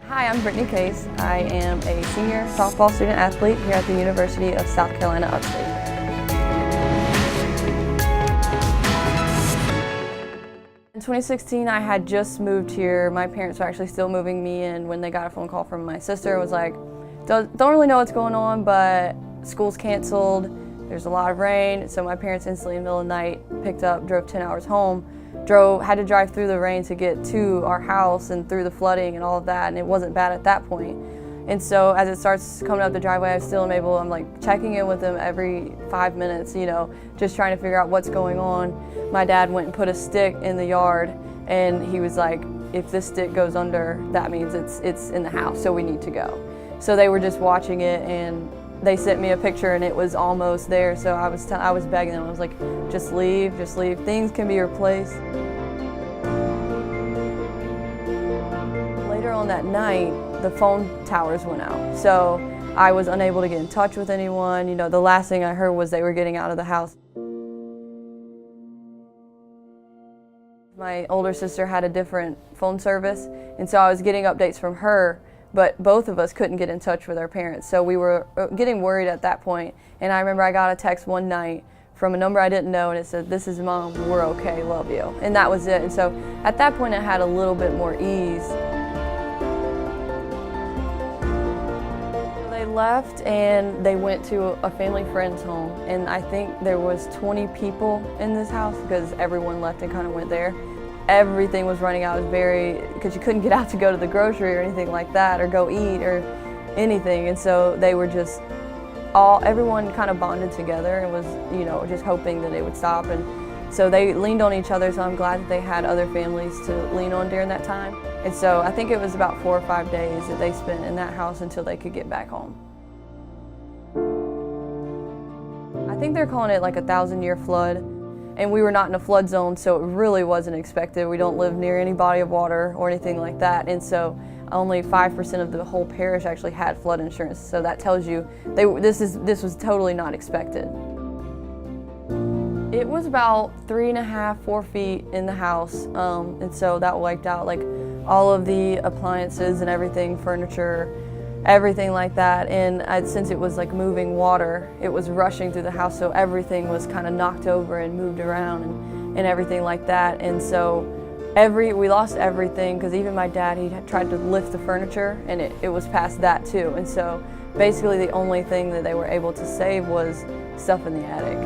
Hi, I'm Brittany Case. I am a senior softball student athlete here at the University of South Carolina, Upstate. In 2016, I had just moved here. My parents were actually still moving me in when they got a phone call from my sister. It was like, don't really know what's going on, but school's canceled. There's a lot of rain. So my parents instantly in the middle of the night picked up, drove 10 hours home. Had to drive through the rain to get to our house and through the flooding and all of that, and it wasn't bad at that point. And so as it starts coming up the driveway, I'm like checking in with them every 5 minutes, just trying to figure out what's going on. My dad went and put a stick in the yard, and he was like, if this stick goes under, that means it's in the house, so we need to go. So they were just watching it, and they sent me a picture, and it was almost there. So I was begging them. I was like, just leave. Things can be replaced. Later on that night, the phone towers went out. So I was unable to get in touch with anyone. The last thing I heard was they were getting out of the house. My older sister had a different phone service, and so I was getting updates from her, but both of us couldn't get in touch with our parents. So we were getting worried at that point. And I remember I got a text one night from a number I didn't know, and it said, "This is Mom, we're okay, love you." And that was it. And so at that point I had a little bit more ease. They left and they went to a family friend's home, and I think there was 20 people in this house because everyone left and kind of went there. Everything was running out. It was because you couldn't get out to go to the grocery or anything like that, or go eat or anything. And so they were just everyone kind of bonded together and was, just hoping that it would stop. And so they leaned on each other. So I'm glad that they had other families to lean on during that time. And so I think it was about 4 or 5 days that they spent in that house until they could get back home. I think they're calling it like a 1,000-year flood. And we were not in a flood zone, so it really wasn't expected. We don't live near any body of water or anything like that. And so only 5% of the whole parish actually had flood insurance. So that tells you this was totally not expected. It was about 3.5, 4 feet in the house. And so that wiped out like all of the appliances and everything, furniture, everything like that. And since it was like moving water, it was rushing through the house, so everything was kind of knocked over and moved around and everything like that. And so we lost everything, because even my dad, he had tried to lift the furniture, and it was past that too. And so basically the only thing that they were able to save was stuff in the attic.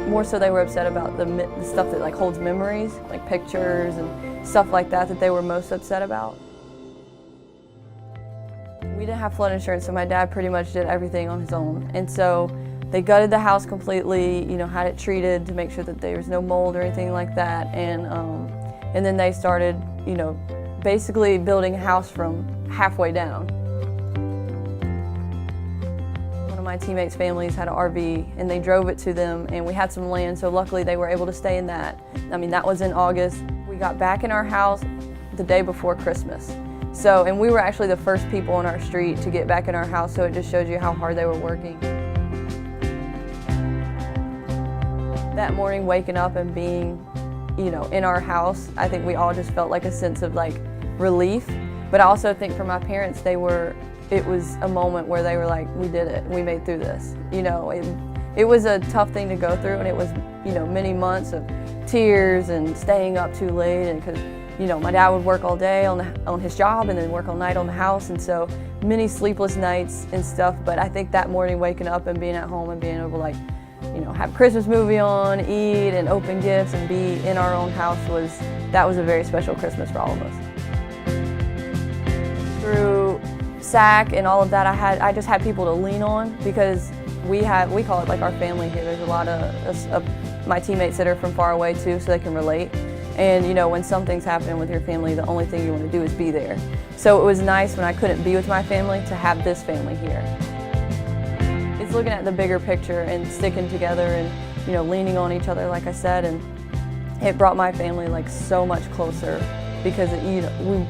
More so they were upset about the stuff that like holds memories, like pictures and stuff like that they were most upset about. We didn't have flood insurance, so my dad pretty much did everything on his own. And so they gutted the house completely, had it treated to make sure that there was no mold or anything like that. And then they started, basically building a house from halfway down. One of my teammates' families had an RV, and they drove it to them, and we had some land, so luckily they were able to stay in that. That was in August. We got back in our house the day before Christmas. And we were actually the first people on our street to get back in our house, so it just shows you how hard they were working. That morning, waking up and being, in our house, I think we all just felt like a sense of like relief. But I also think for my parents, it was a moment where they were like, we did it, we made through this. It was a tough thing to go through, and it was, many months of tears and staying up too late, and because my dad would work all day on his job and then work all night on the house, and so many sleepless nights and stuff. But I think that morning, waking up and being at home and being able to have a Christmas movie on, eat and open gifts and be in our own house was a very special Christmas for all of us. Through SAAC and all of that, I just had people to lean on, because we call it like our family here. There's a lot of my teammates that are from far away too, so they can relate. And when something's happening with your family, the only thing you want to do is be there. So it was nice when I couldn't be with my family to have this family here. It's looking at the bigger picture and sticking together and leaning on each other, like I said, and it brought my family like so much closer, because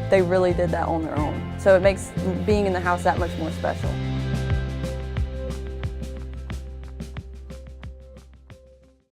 they really did that on their own. So it makes being in the house that much more special.